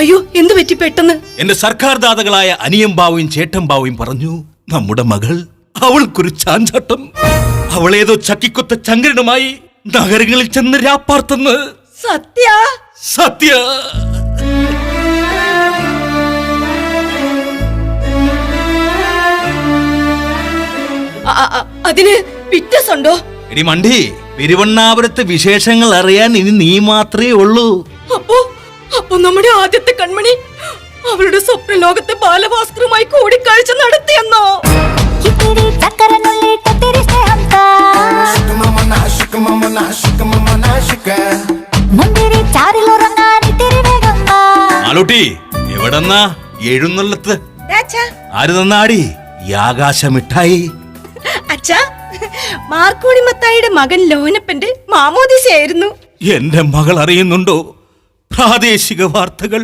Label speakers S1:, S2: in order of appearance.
S1: അയ്യോ, എന്ത് പറ്റി പെട്ടെന്ന്?
S2: എന്റെ സർക്കാർ ദാതകളായ അനിയമ്പാവും ചേട്ടമ്പാവും പറഞ്ഞു, നമ്മുടെ മകൾ അവൾക്കൊരു ചാഞ്ചാട്ടം. അവളേതോ ചക്കിക്കൊത്ത ചങ്കരനുമായി നഗരങ്ങളിൽ ചെന്ന് രാപ്പാർത്തെന്ന്.
S1: സത്യ?
S2: സത്യ.
S1: അതിന് വിറ്റ്നസ് ഉണ്ടോ?
S2: എടി മണ്ടി, പെരുവണ്ണാപുരത്തെ വിശേഷങ്ങൾ അറിയാൻ ഇനി നീ മാത്രമേ ഉള്ളൂ.
S1: അപ്പൊ നമ്മുടെ ആദ്യത്തെ കൺമണി അവളുടെ സ്വപ്ന ലോകത്തെ ബാലഭാസ്കറുമായി കൂടിക്കാഴ്ച നടത്തിയെന്നോ?
S2: ആലൂട്ടി, എവിടെന്നാ എഴുന്നള്ളത്ത്? ആര് തന്നാടി ഈ ആകാശമിഠായി?
S1: അച്ഛാ, മാർക്കോണി മത്തായിയുടെ മകൻ ലോനപ്പന്റെ മാമോദിസയായിരുന്നു.
S2: എന്റെ മകൾ അറിയുന്നുണ്ടോ പ്രാദേശിക വാർത്തകൾ?